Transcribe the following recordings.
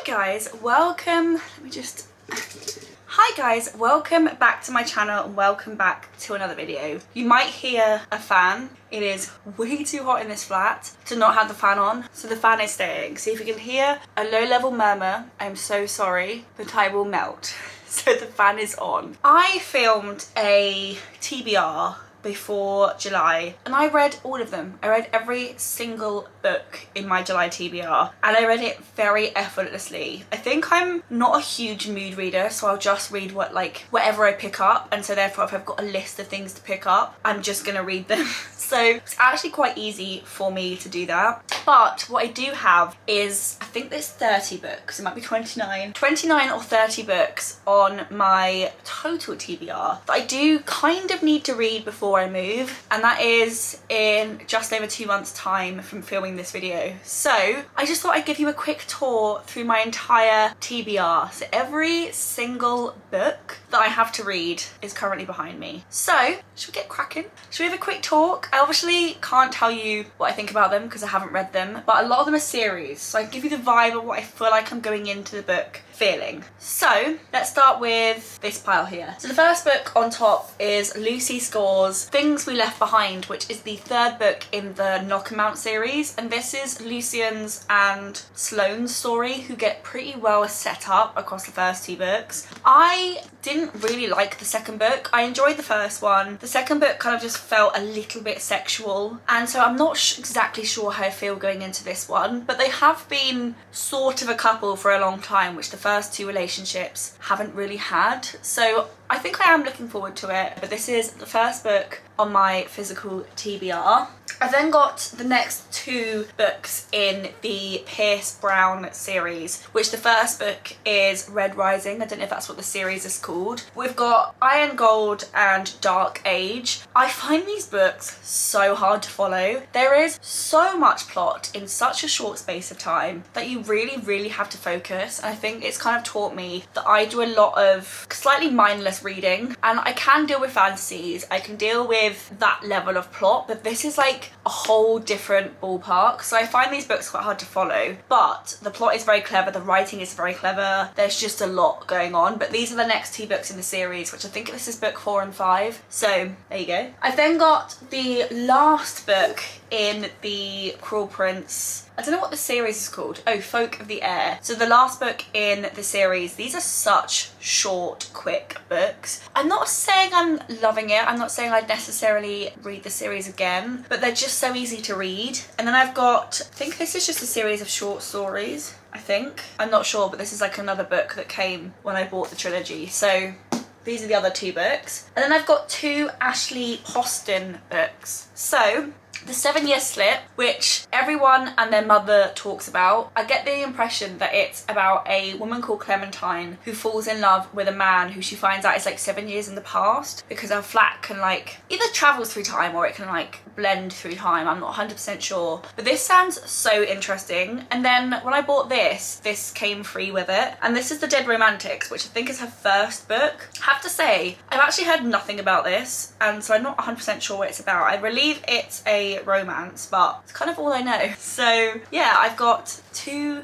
Hi guys, welcome back to my channel and welcome back to another video. You might hear a fan. It is way too hot in this flat to not have the fan on, so the fan is staying. So if you can hear a low level murmur, I'm so sorry, but I will melt. So the fan is on. I filmed a TBR before July and I read all of them. I read every single book in my July TBR and I read it very effortlessly. I think I'm not a huge mood reader, so I'll just read whatever I pick up, and so therefore if I've got a list of things to pick up, I'm just gonna read them. So it's actually quite easy for me to do that. But what I do have is, I think there's 30 books, it might be 29 or 30 books on my total TBR that I do kind of need to read before I move, and that is in just over 2 months time from filming this video. So I just thought I'd give you a quick tour through my entire TBR. So every single book that I have to read is currently behind me. So should we get cracking? Should we have a quick talk? I obviously can't tell you what I think about them because I haven't read them, but a lot of them are series, so I can give you the vibe of what I feel like I'm going into the book feeling. So let's start with this pile here. So the first book on top is Lucy Score's Things We Left Behind, which is the third book in the Knock 'em Out series, and this is Lucian's and Sloane's story, who get pretty well set up across the first two books. I didn't really like the second book. I enjoyed the first one. The second book kind of just felt a little bit sexual, and so I'm not exactly sure how I feel going into this one, but they have been sort of a couple for a long time, which the first two relationships haven't really had. So I think I am looking forward to it, but this is the first book on my physical TBR. I then got the next two books in the Pierce Brown series, which the first book is Red Rising. I don't know if that's what the series is called. We've got Iron Gold and Dark Age. I find these books so hard to follow. There is so much plot in such a short space of time that you really have to focus, and I think it's kind of taught me that I do a lot of slightly mindless reading, and I can deal with fantasies, I can deal with that level of plot, but this is like a whole different ballpark. So I find these books quite hard to follow, but the plot is very clever, the writing is very clever, there's just a lot going on. But these are the next two books in the series, which I think this is book 4 and 5, so there you go. I've then got the last book in the Cruel Prince, I don't know what the series is called. Oh, Folk of the Air. So the last book in the series. These are such short, quick books. I'm not saying I'm loving it. I'm not saying I'd necessarily read the series again, but they're just so easy to read. And then I've got, I think this is just a series of short stories, I think. I'm not sure, but this is like another book that came when I bought the trilogy. So these are the other two books. And then I've got two Ashley Poston books. So The 7 Year Slip, which everyone and their mother talks about. I get the impression that it's about a woman called Clementine who falls in love with a man who she finds out is like 7 years in the past, because her flat can like either travel through time or it can like blend through time. I'm not 100% sure, but this sounds so interesting. And then when I bought this came free with it, and this is The Dead Romantics, which I think is her first book. I have to say, I've actually heard nothing about this, and so I'm not 100% sure what it's about. I believe it's a romance, but it's kind of all I know. So yeah, I've got two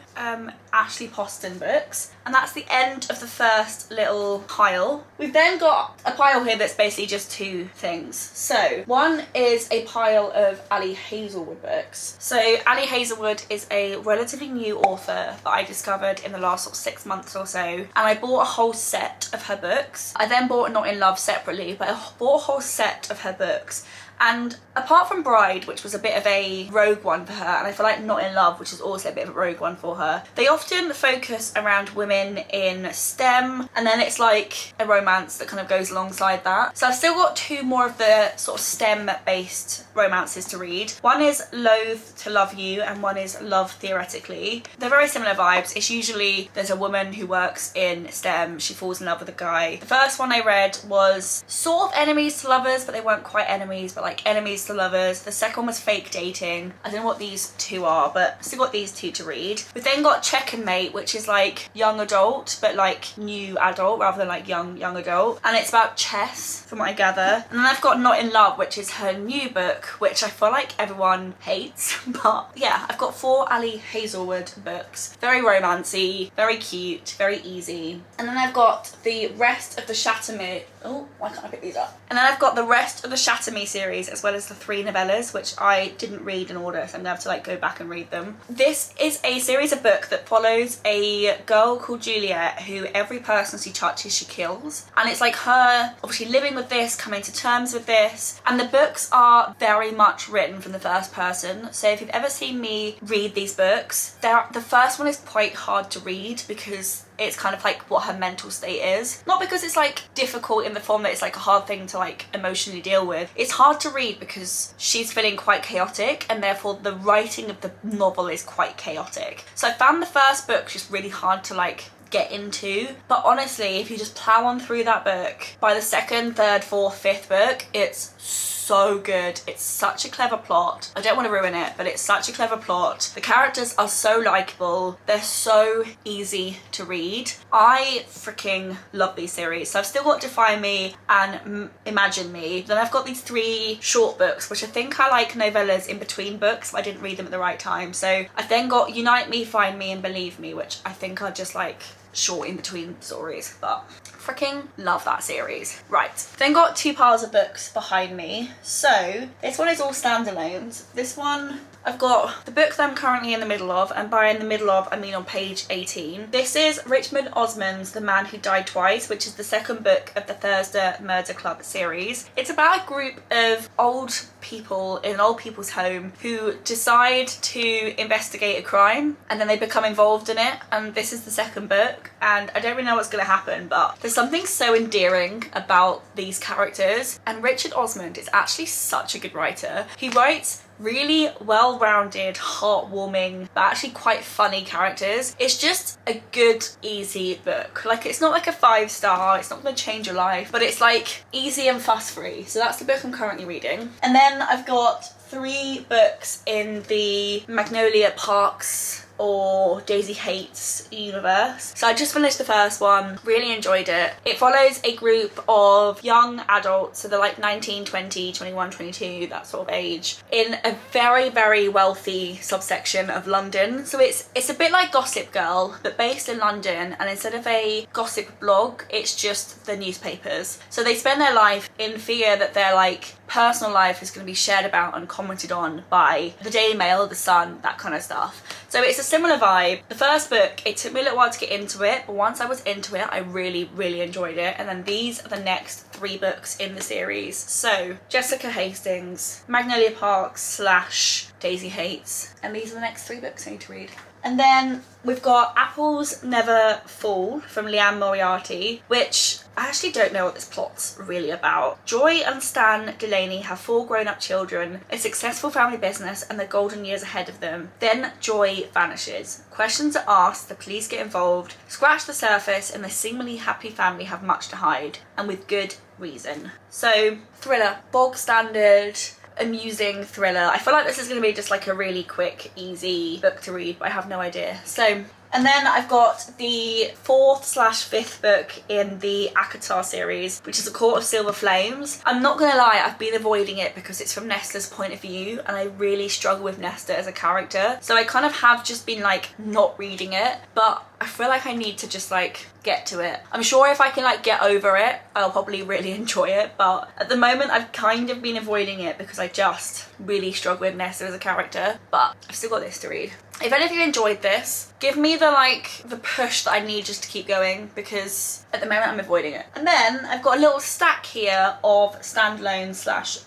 Ashley Poston books, and that's the end of the first little pile. We've then got a pile here that's basically just two things. So one is a pile of Ali Hazelwood books. So Ali Hazelwood is a relatively new author that I discovered in the last sort of 6 months or so, and I bought a whole set of her books. I then bought Not in Love separately, but I bought a whole set of her books. And apart from Bride, which was a bit of a rogue one for her, and I feel like Not in Love, which is also a bit of a rogue one for her, they often focus around women in STEM, and then it's like a romance that kind of goes alongside that. So I've still got two more of the sort of STEM-based romances to read. One is Loathe to Love You, and one is Love Theoretically. They're very similar vibes. It's usually there's a woman who works in STEM, she falls in love with a guy. The first one I read was sort of enemies to lovers, but they weren't quite enemies, but like enemies Monster Lovers. The second one was Fake Dating. I don't know what these two are, but I still got these two to read. We then got Checkmate, which is like young adult, but like new adult rather than like young adult. And it's about chess, from what I gather. And then I've got Not in Love, which is her new book, which I feel like everyone hates. But yeah, I've got 4 Ali Hazelwood books. Very romancy, very cute, very easy. And then I've got the rest of the Shatter Me. Oh, why can't I pick these up? And then I've got the rest of the Shatter Me series, as well as the 3 novellas, which I didn't read in order, so I'm gonna have to like go back and read them. This is a series of books that follows a girl called Juliet, who every person she touches she kills. And it's like her obviously living with this, coming to terms with this. And the books are very much written from the first person. So if you've ever seen me read these books, the first one is quite hard to read because it's kind of like what her mental state is. Not because it's like difficult in the form that it's like a hard thing to like emotionally deal with. It's hard to read because she's feeling quite chaotic, and therefore the writing of the novel is quite chaotic. So I found the first book just really hard to like get into, but honestly, if you just plow on through that book, by the 2nd, 3rd, 4th, 5th book, it's so good. It's such a clever plot. I don't want to ruin it, but it's such a clever plot. The characters are so likable. They're so easy to read. I freaking love these series. So I've still got Defy Me and Imagine Me. Then I've got these 3 short books, which I think are like novellas in between books, but I didn't read them at the right time. So I've then got Unite Me, Find Me and Believe Me, which I think are just like short in between stories, but freaking love that series. Right, then got 2 piles of books behind me. So this one is all standalones. This one, I've got the book that I'm currently in the middle of, and by in the middle of I mean on page 18. This is Richmond Osman's The Man Who Died Twice, which is the 2nd book of the Thursday Murder Club series. It's about a group of old people in an old people's home who decide to investigate a crime, and then they become involved in it, and this is the 2nd book, and I don't really know what's going to happen, but there's something so endearing about these characters. And Richard Osman is actually such a good writer. He writes really well-rounded, heartwarming, but actually quite funny characters. It's just a good, easy book. Like, it's not like a 5-star, it's not going to change your life, but it's like easy and fuss-free. So that's the book I'm currently reading. And then I've got 3 books in the Magnolia Parks or Daisy Hates universe. So I just finished the first one, really enjoyed it. It follows a group of young adults, so they're like 19, 20, 21, 22, that sort of age, in a very, very wealthy subsection of London. So it's a bit like Gossip Girl, but based in London, and instead of a gossip blog, it's just the newspapers. So they spend their life in fear that their like personal life is going to be shared about and commented on by the Daily Mail, the Sun, that kind of stuff. So it's a similar vibe. The first book, it took me a little while to get into it, but once I was into it, I really, really enjoyed it. And then these are the next 3 books in the series. So Jessica Hastings, Magnolia Parks / Daisy Hates, and these are the next 3 books I need to read. And then we've got Apples Never Fall from Leanne Moriarty, which I actually don't know what this plot's really about. Joy and Stan Delaney have 4 grown-up children, a successful family business, and the golden years ahead of them. Then Joy vanishes. Questions are asked, the police get involved, scratch the surface, and the seemingly happy family have much to hide, and with good reason. So, thriller, bog standard, amusing thriller. I feel like this is going to be just like a really quick, easy book to read, but I have no idea. So, and then I've got the 4th / 5th book in the ACOTAR series, which is A Court of Silver Flames. I'm not gonna lie, I've been avoiding it because it's from Nesta's point of view, and I really struggle with Nesta as a character. So I kind of have just been like not reading it, but I feel like I need to just like get to it. I'm sure if I can like get over it, I'll probably really enjoy it, but at the moment I've kind of been avoiding it because I just really struggle with Nesta as a character, but I've still got this to read. If any of you enjoyed this, give me the push that I need just to keep going, because at the moment I'm avoiding it. And then I've got a little stack here of standalone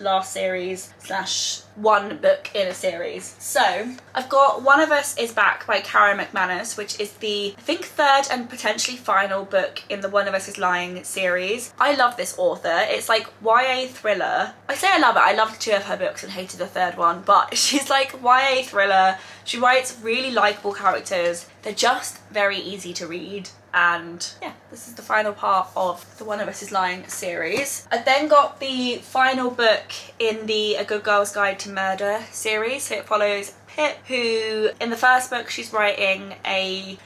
/ last series / 1 book in a series. So I've got One of Us Is Back by Karen McManus, which is the, I think, 3rd and potentially final book in the One of Us Is Lying series. I love this author. It's like YA thriller. I say I love it. I loved 2 of her books and hated the 3rd one, but she's like YA thriller, She writes really likeable characters. They're just very easy to read. And yeah, this is the final part of the One of Us is Lying series. I then got the final book in the A Good Girl's Guide to Murder series. So it follows Pip, who in the first book she's writing a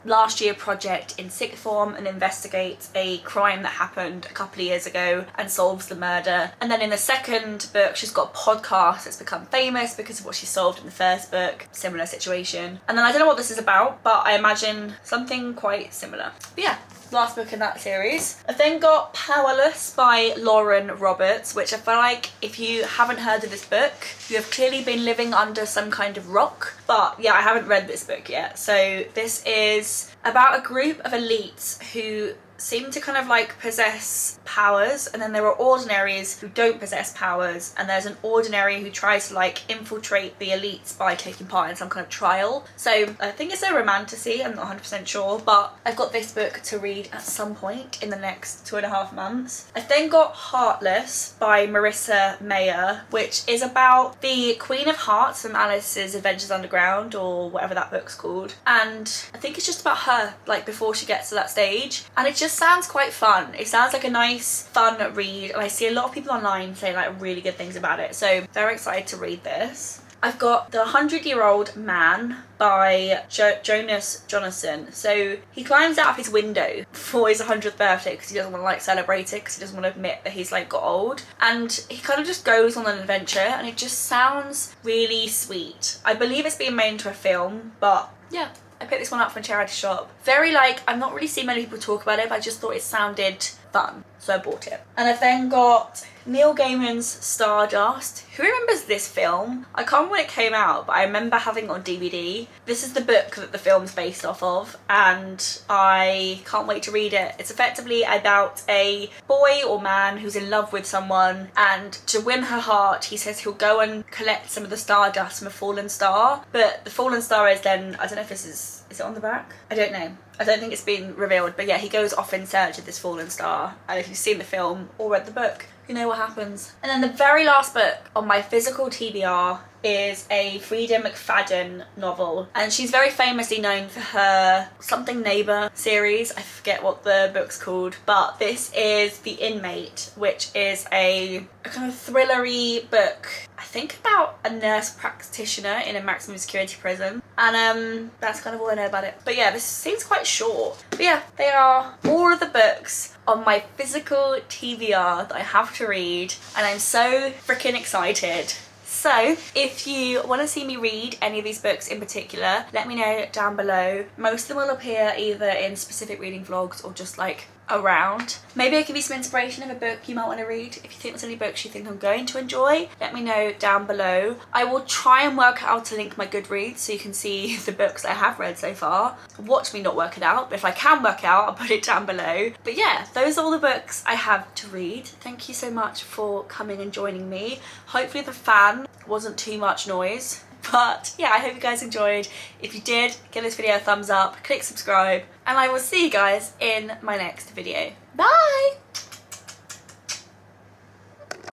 last year project in sixth form and investigates a crime that happened a couple of years ago and solves the murder. And then in the second book she's got a podcast that's become famous because of what she solved in the first book. Similar situation. And then I don't know what this is about, but I imagine something quite similar. But yeah, last book in that series. I've then got Powerless by Lauren Roberts, which I feel like if you haven't heard of this book, you have clearly been living under some kind of rock. But yeah, I haven't read this book yet. So this is about a group of elites who seem to kind of like possess powers, and then there are ordinaries who don't possess powers, and there's an ordinary who tries to like infiltrate the elites by taking part in some kind of trial. So I think it's a romantasy, I'm not 100% sure, but I've got this book to read at some point in the next 2.5 months. I've then got Heartless by Marissa Mayer, which is about the Queen of Hearts from Alice's Adventures Underground, or whatever that book's called, and I think it's just about her like before she gets to that stage, and it just sounds quite fun. It sounds like a nice fun read, and I see a lot of people online saying like really good things about it, so very excited to read this. I've got The 100-Year-Old Man by Jonas Jonasson. So he climbs out of his window for his 100th birthday because he doesn't want to like celebrate it, because he doesn't want to admit that he's like got old, and he kind of just goes on an adventure, and it just sounds really sweet. I believe it's being made into a film, but yeah, I picked this one up from a charity shop. Very like, I've not really seen many people talk about it, but I just thought it sounded fun, so I bought it. And I've then got Neil Gaiman's Stardust. Who remembers this film? I can't remember when it came out, but I remember having it on DVD. This is the book that the film's based off of, and I can't wait to read it. It's effectively about a boy or man who's in love with someone, and to win her heart, he says he'll go and collect some of the stardust from a fallen star. But the fallen star is then, I don't know if this is it on the back? I don't know. I don't think it's been revealed, but yeah, he goes off in search of this fallen star, and if you've seen the film or read the book, you know what happens. And then the very last book on my physical TBR is a Frida McFadden novel, and she's very famously known for her Something Neighbour series. I forget what the book's called, but this is The Inmate, which is a kind of thrillery book, I think about a nurse practitioner in a maximum security prison, and that's kind of all I know about it. But yeah, this seems quite short. But yeah, they are all of the books on my physical TBR that I have to read, and I'm so freaking excited. So if you want to see me read any of these books in particular, let me know down below. Most of them will appear either in specific reading vlogs or just like around. Maybe I give you some inspiration of a book you might want to read. If you think there's any books you think I'm going to enjoy, let me know down below. I will try and work out to link my Goodreads so you can see the books I have read so far. Watch me not work it out, but if I can work it out, I'll put it down below. But yeah, those are all the books I have to read. Thank you so much for coming and joining me. Hopefully the fan wasn't too much noise. But yeah, I hope you guys enjoyed. If you did, give this video a thumbs up, click subscribe, and I will see you guys in my next video. Bye!